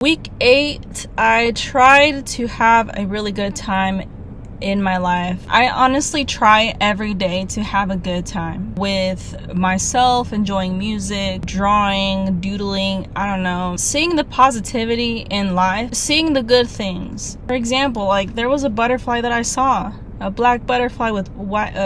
Week 8, I tried to have a really good time in my life. I honestly try every day to have a good time with myself, enjoying music, drawing, doodling, I don't know, seeing the positivity in life, seeing the good things. For example, like there was a butterfly that I saw. A black butterfly with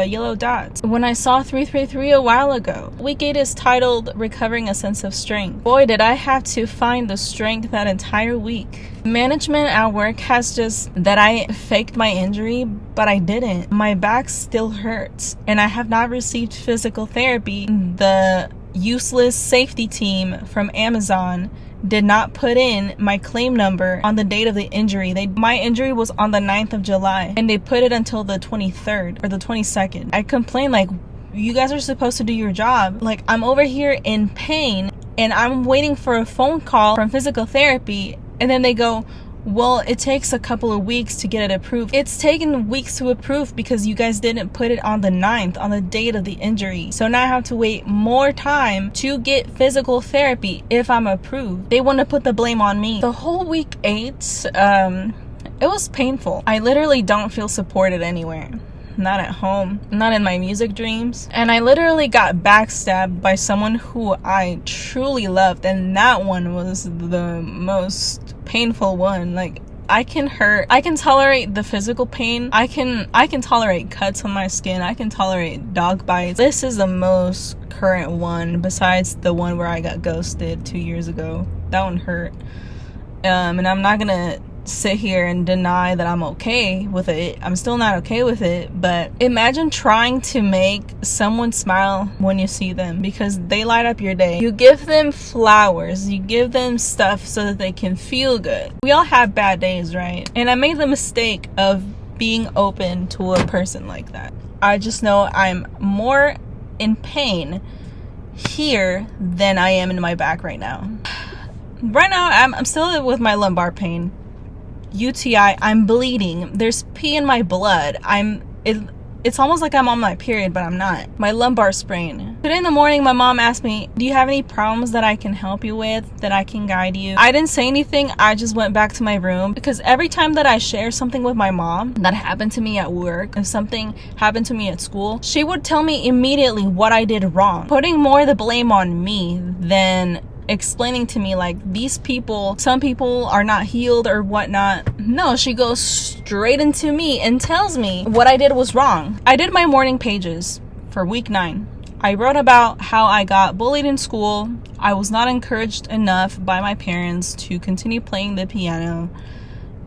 yellow dots. When I saw 333 a while ago. Week 8 is titled Recovering a Sense of Strength. Boy, did I have to find the strength that entire week. Management at work has just that I faked my injury, but I didn't. My back still hurts, and I have not received physical therapy. The useless safety team from Amazon did not put in my claim number on the date of the injury. My injury was on the 9th of July, and they put it until the 23rd or the 22nd. I complained, like, you guys are supposed to do your job. Like, I'm over here in pain, and I'm waiting for a phone call from physical therapy, and then they go, well, it takes a couple of weeks to get it approved. It's taken weeks to approve because you guys didn't put it on the 9th, on the date of the injury. So now I have to wait more time to get physical therapy if I'm approved. They want to put the blame on me. The whole week 8, it was painful. I literally don't feel supported anywhere. Not at home, not in my music dreams. And I literally got backstabbed by someone who I truly loved, and that one was the most painful one. Like, I can tolerate the physical pain. I can tolerate cuts on my skin. I can tolerate dog bites. This is the most current one, besides the one where I got ghosted 2 years ago. That one hurt. And I'm not gonna sit here and deny that I'm okay with it. I'm still not okay with it, but imagine trying to make someone smile when you see them, because they light up your day. You give them flowers, you give them stuff so that they can feel good. We all have bad days, right? And I made the mistake of being open to a person like that. I just know I'm more in pain here than I am in my back right now. Right now, I'm still with my lumbar pain. UTI, I'm bleeding. There's pee in my blood. It's almost like I'm on my period, but I'm not. My lumbar sprain. Today in the morning, my mom asked me, do you have any problems that I can help you with, that I can guide you? I didn't say anything. I just went back to my room, because every time that I share something with my mom that happened to me at work, if something happened to me at school, she would tell me immediately what I did wrong, putting more of the blame on me than explaining to me, like, these people, some people are not healed or whatnot. No, she goes straight into me and tells me what I did was wrong. I did my morning pages for week 9. I wrote about how I got bullied in school. I was not encouraged enough by my parents to continue playing the piano,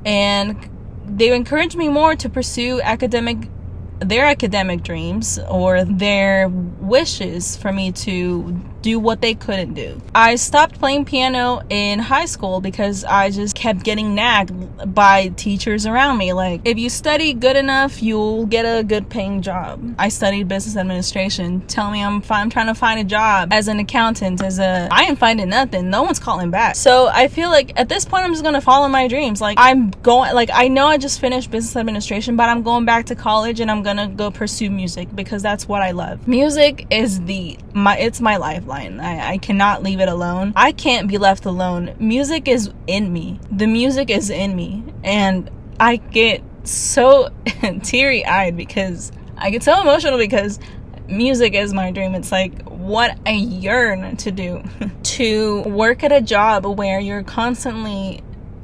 and they encouraged me more to pursue their academic dreams or their wishes for me to do what they couldn't do. I stopped playing piano in high school because I just kept getting nagged by teachers around me. Like, if you study good enough, you'll get a good paying job. I studied business administration. Tell me I'm trying to find a job as an accountant, I ain't finding nothing. No one's calling back. So I feel like at this point, I'm just gonna follow my dreams. Like, I know I just finished business administration, but I'm going back to college and I'm gonna go pursue music, because that's what I love. Music is it's my lifeline. I cannot leave it alone. I can't be left alone. Music is in me. The music is in me. And I get so teary-eyed because I get so emotional, because music is my dream. It's like what I yearn to do. To work at a job where you're constantly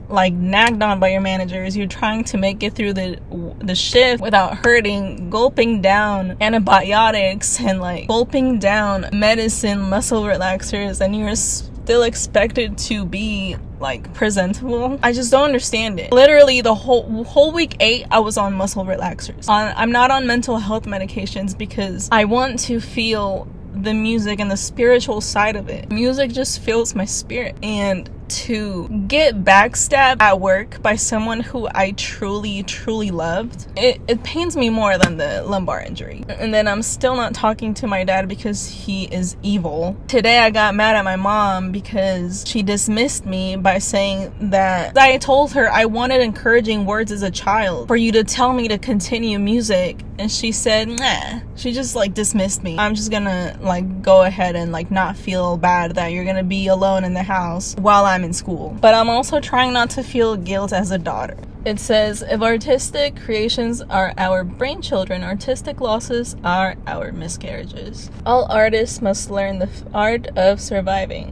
like nagged on by your managers, you're trying to make it through the shift without hurting, gulping down antibiotics and like gulping down medicine, muscle relaxers, and you're still expected to be like presentable. I just don't understand it. Literally the whole week 8, I was on muscle relaxers. I'm not on mental health medications because I want to feel the music and the spiritual side of it. Music just fills my spirit, and to get backstabbed at work by someone who I truly loved, it pains me more than the lumbar injury. And then I'm still not talking to my dad because he is evil. Today I got mad at my mom because she dismissed me by saying that I told her I wanted encouraging words as a child for you to tell me to continue music, and she said nah. She just like dismissed me. I'm just gonna like go ahead and like not feel bad that you're gonna be alone in the house while I'm in school. But I'm also trying not to feel guilt as a daughter. It says, if artistic creations are our brain children, artistic losses are our miscarriages. All artists must learn the art of surviving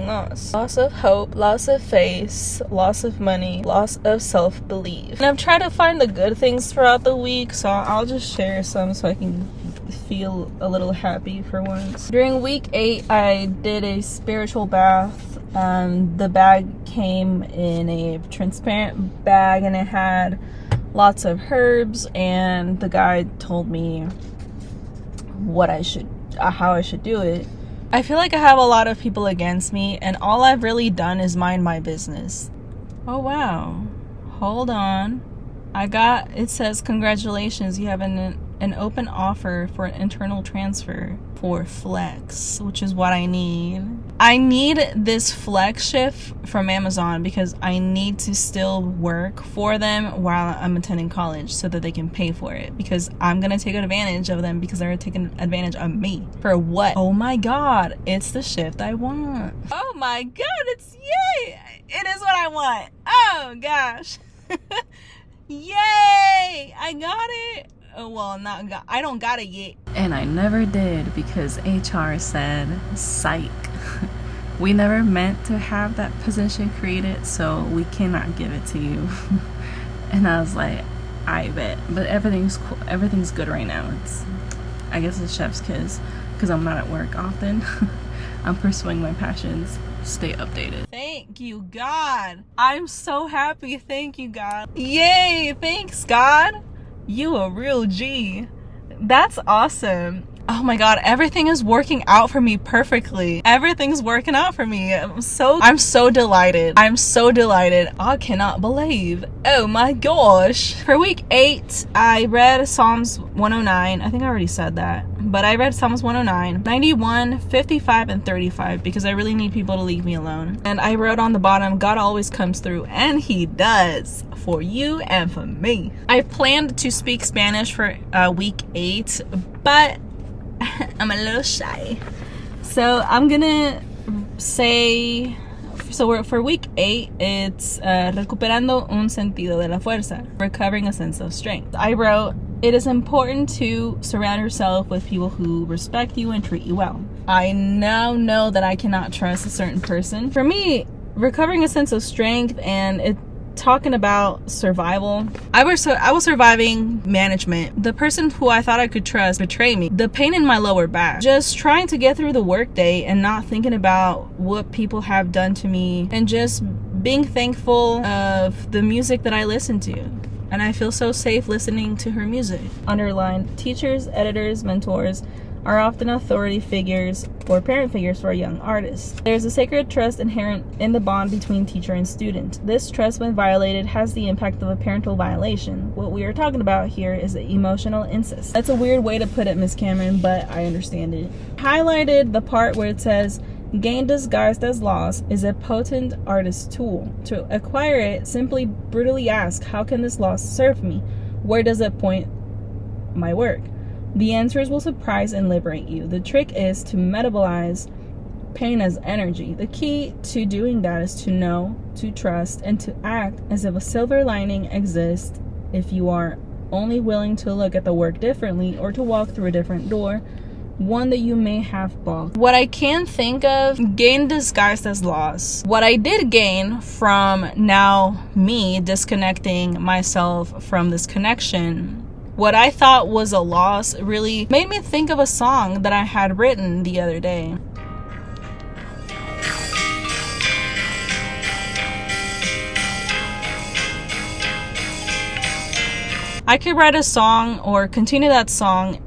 loss. Loss of hope, loss of faith, loss of money, loss of self-belief. And I've tried to find the good things throughout the week, so I'll just share some so I can feel a little happy for once. During week 8, I did a spiritual bath. The bag came in a transparent bag and it had lots of herbs, and the guy told me how I should do it. I feel like I have a lot of people against me, and all I've really done is mind my business. Oh wow, hold on. It says, congratulations, you have an open offer for an internal transfer for Flex, which is what I need. I need this Flex shift from Amazon because I need to still work for them while I'm attending college so that they can pay for it, because I'm gonna take advantage of them because they're taking advantage of me. For what? Oh my god, it's the shift I want. Oh my god, it's yay! It is what I want. Oh gosh. Yay! I got it. Oh, well, I don't got it yet. And I never did because HR said, psych. We never meant to have that position created, so we cannot give it to you. And I was like, I bet. But everything's cool. Everything's good right now. I guess it's chef's kiss because I'm not at work often. I'm pursuing my passions. Stay updated. Thank you, God. I'm so happy. Thank you, God. Yay. Thanks, God. You a real G. That's awesome. Oh my god, everything is working out for me perfectly. Everything's working out for me. I'm so delighted. I cannot believe. Oh my gosh. For week 8, I read Psalms 109. I think I already said that. But I read Psalms 109, 91, 55, and 35 because I really need people to leave me alone. And I wrote on the bottom, God always comes through, and he does, for you and for me. I planned to speak Spanish for week 8, but I'm a little shy. So I'm gonna say, for week 8, it's recuperando un sentido de la fuerza, recovering a sense of strength. I wrote, it is important to surround yourself with people who respect you and treat you well. I now know that I cannot trust a certain person. For me, recovering a sense of strength and talking about survival, I was surviving management. The person who I thought I could trust betrayed me. The pain in my lower back, just trying to get through the workday and not thinking about what people have done to me, and just being thankful of the music that I listen to. And I feel so safe listening to her music. Underlined, teachers, editors, mentors are often authority figures or parent figures for a young artist. There's a sacred trust inherent in the bond between teacher and student. This trust, when violated, has the impact of a parental violation. What we are talking about here is emotional incest. That's a weird way to put it, Miss Cameron, but I understand it. Highlighted the part where it says, gain disguised as loss is a potent artist's tool. To acquire it, simply brutally ask, how can this loss serve me? Where does it point my work? The answers will surprise and liberate you. The trick is to metabolize pain as energy. The key to doing that is to know, to trust, and to act as if a silver lining exists if you are only willing to look at the work differently or to walk through a different door, one that you may have balked. What I can think of, gain disguised as loss. What I did gain from now me disconnecting myself from this connection, what I thought was a loss really made me think of a song that I had written the other day. I could write a song or continue that song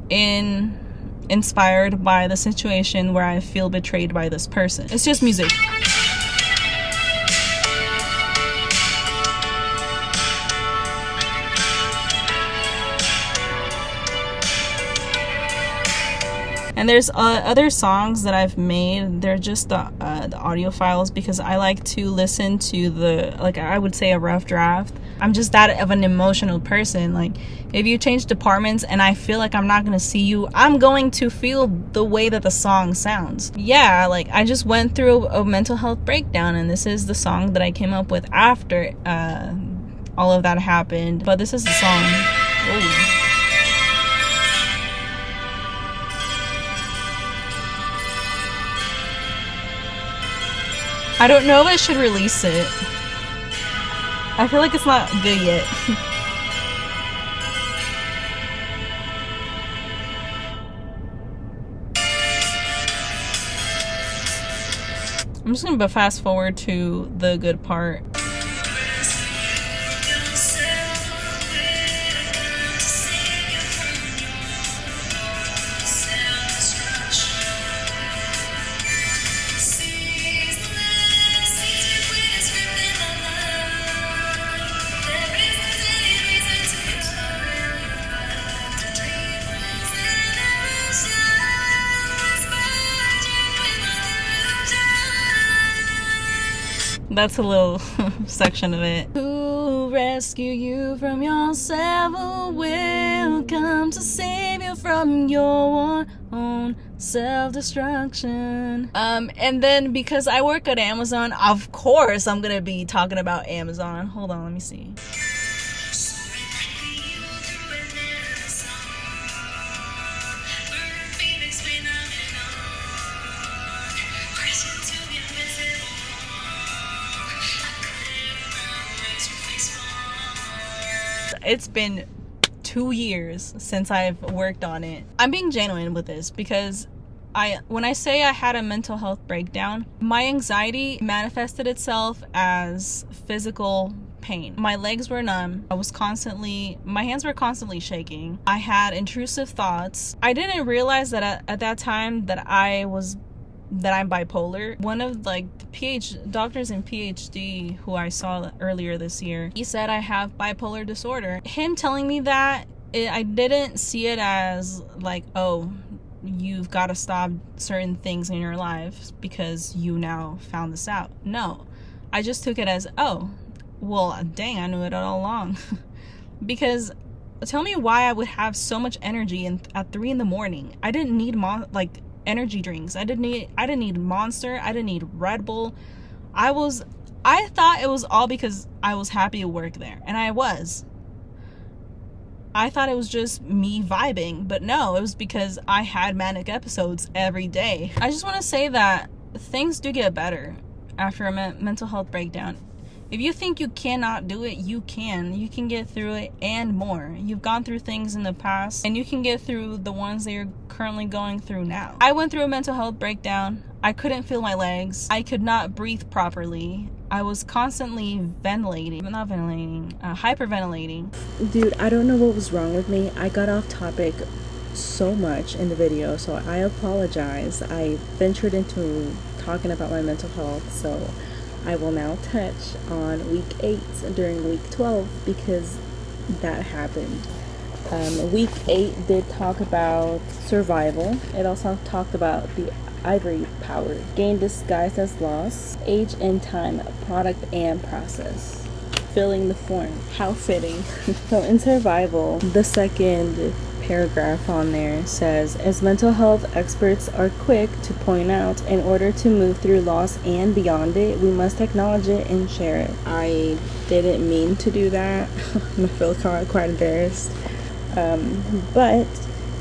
inspired by the situation where I feel betrayed by this person. It's just music. And there's other songs that I've made. They're just the audio files because I like to listen to the, like, I would say a rough draft. I'm just that of an emotional person. Like, if you change departments and I feel like I'm not gonna see you, I'm going to feel the way that the song sounds. Yeah, like, I just went through a mental health breakdown, and this is the song that I came up with after all of that happened. But this is the song. Ooh. I don't know if I should release it. I feel like it's not good yet. I'm just gonna fast forward to the good part. That's a little section of it. Who rescue you from yourself? Who will come to save you from your own self-destruction? And then because I work at Amazon, of course I'm gonna be talking about Amazon. Hold on, let me see. It's been 2 years since I've worked on it. I'm being genuine with this because when I say I had a mental health breakdown, my anxiety manifested itself as physical pain. My legs were numb. My hands were constantly shaking. I had intrusive thoughts. I didn't realize that at that time that I'm bipolar. One of the doctors in PhD who I saw earlier this year, he said I have bipolar disorder. Him telling me that, I didn't see it as like, oh, you've got to stop certain things in your life because you now found this out. No, I just took it as, oh, well, dang, I knew it all along. Because tell me why I would have so much energy at 3 a.m. I didn't need energy drinks. I didn't need Monster. I didn't need Red Bull. I thought it was all because I was happy to work there, and I was. I thought it was just me vibing, but no, it was because I had manic episodes every day. I just want to say that things do get better after a mental health breakdown. If you think you cannot do it, you can. You can get through it and more. You've gone through things in the past, and you can get through the ones that you're currently going through now. I went through a mental health breakdown. I couldn't feel my legs. I could not breathe properly. I was constantly hyperventilating. Dude, I don't know what was wrong with me. I got off topic so much in the video, so I apologize. I ventured into talking about my mental health, so I will now touch on week 8 during week 12 because that happened. Week 8 did talk about survival. It also talked about the ivory power, gain disguised as loss, age and time, product and process, filling the form. How fitting. So in survival, the second paragraph on there says, as mental health experts are quick to point out, in order to move through loss and beyond it, we must acknowledge it and share it. I didn't mean to do that. I feel quite embarrassed. But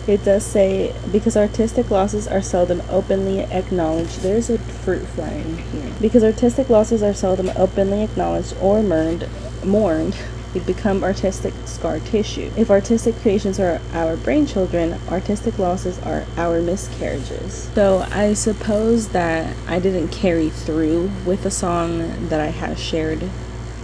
it does say, because artistic losses are seldom openly acknowledged. There's a fruit flying here. Because artistic losses are seldom openly acknowledged or mourned, they become artistic scar tissue. If artistic creations are our brain children, artistic losses are our miscarriages. So I suppose that I didn't carry through with the song that I had shared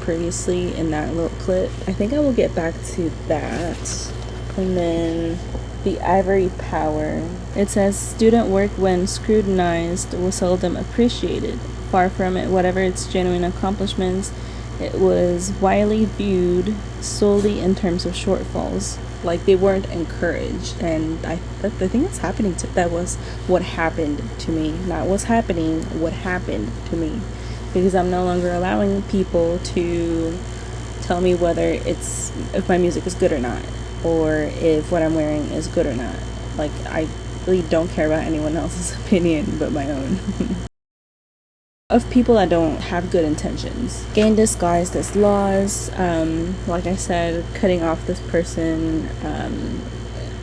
previously in that little clip. I think I will get back to that. And then the ivory power. It says, student work when scrutinized was seldom appreciated. Far from it, whatever its genuine accomplishments, it was widely viewed solely in terms of shortfalls. Like, they weren't encouraged, and the thing that's happening to that was what happened to me, not what's happening, what happened to me, because I'm no longer allowing people to tell me whether if my music is good or not, or if what I'm wearing is good or not. Like, I really don't care about anyone else's opinion but my own. Of people that don't have good intentions. Again, disguised as laws. Like I said, cutting off this person,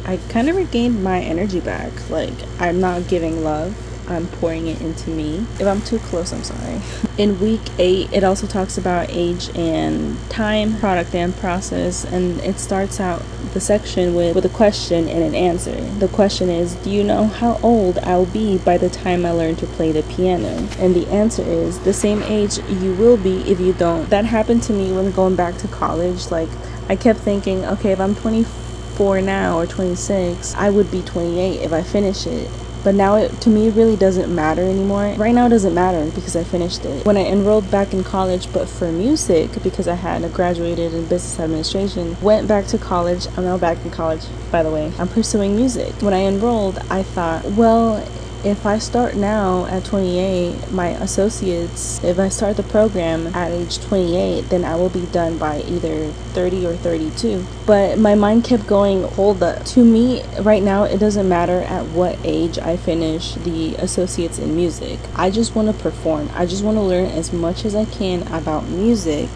I kind of regained my energy back. Like, I'm not giving love, I'm pouring it into me. If I'm too close, I'm sorry. In week 8, it also talks about age and time, product and process, and it starts out the section with a question and an answer. The question is, do you know how old I'll be by the time I learn to play the piano? And the answer is, the same age you will be if you don't. That happened to me when going back to college. Like, I kept thinking, okay, if I'm 24 now or 26, I would be 28 if I finish it. But now to me, it really doesn't matter anymore. Right now, it doesn't matter because I finished it. When I enrolled back in college, but for music, because I had graduated in business administration, went back to college. I'm now back in college, by the way. I'm pursuing music. When I enrolled, I thought, well, if I start now at 28, my associates, if I start the program at age 28, then I will be done by either 30 or 32. But my mind kept going, hold up. To me, right now, it doesn't matter at what age I finish the associates in music. I just want to perform. I just want to learn as much as I can about music,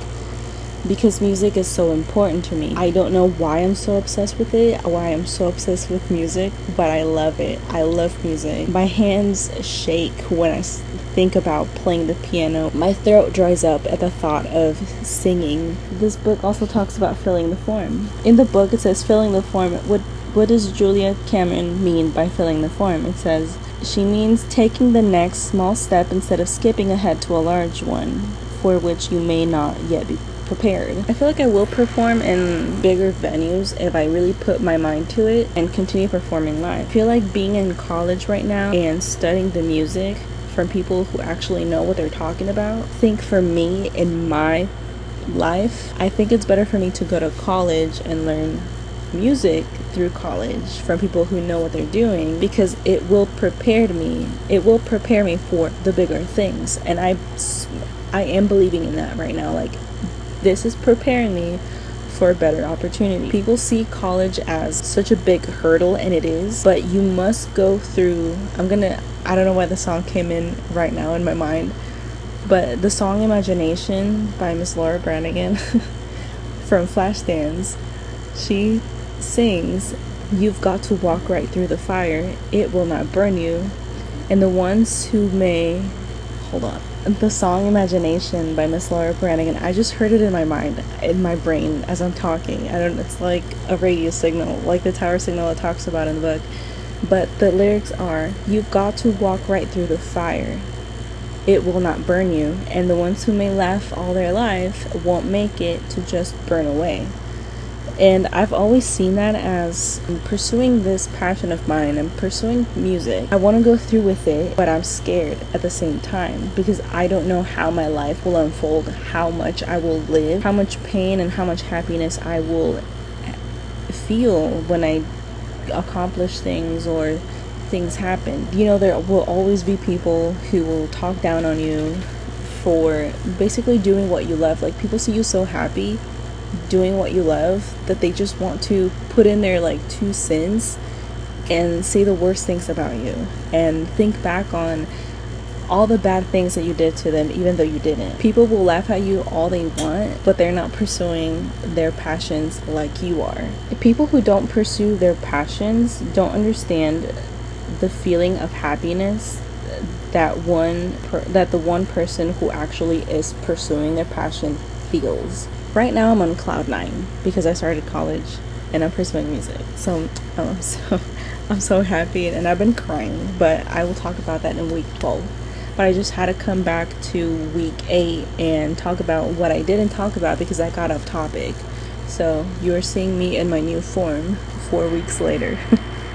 because music is so important to me. I don't know why I'm so obsessed with it, why I'm so obsessed with music, but I love it. I love music. My hands shake when I think about playing the piano. My throat dries up at the thought of singing. This book also talks about filling the form. In the book, it says filling the form. What does Julia Cameron mean by filling the form? It says, she means taking the next small step instead of skipping ahead to a large one, for which you may not yet be prepared. I feel like I will perform in bigger venues if I really put my mind to it and continue performing live. I feel like being in college right now and studying the music from people who actually know what they're talking about. I think for me, in my life, I think it's better for me to go to college and learn music through college from people who know what they're doing, because it will prepare me for the bigger things. And I am believing in that right now. Like, this is preparing me for a better opportunity. People see college as such a big hurdle, and it is, but you must go through, I don't know why the song came in right now in my mind, but the song Imagination by Miss Laura Branigan from Flashdance, she sings, you've got to walk right through the fire, it will not burn you, and the ones who may, hold on, the song Imagination by Miss Laura Branigan, I just heard it in my mind, in my brain as I'm talking. It's like a radio signal, like the tower signal it talks about in the book. But the lyrics are, you've got to walk right through the fire, it will not burn you, and the ones who may laugh all their life won't make it to just burn away. And I've always seen that as pursuing this passion of mine and pursuing music. I want to go through with it, but I'm scared at the same time, because I don't know how my life will unfold, how much I will live, how much pain and how much happiness I will feel when I accomplish things or things happen. You know, there will always be people who will talk down on you for basically doing what you love. Like, people see you so happy doing what you love that they just want to put in their 2 cents and say the worst things about you and think back on all the bad things that you did to them, even though you didn't. People will laugh at you all they want, but they're not pursuing their passions like you are. People who don't pursue their passions don't understand the feeling of happiness that the one person who actually is pursuing their passion feels. Right now, I'm on cloud 9 because I started college and I'm pursuing music. So I'm so happy, and I've been crying, but I will talk about that in week 12. But I just had to come back to week 8 and talk about what I didn't talk about because I got off topic. So you're seeing me in my new form 4 weeks later.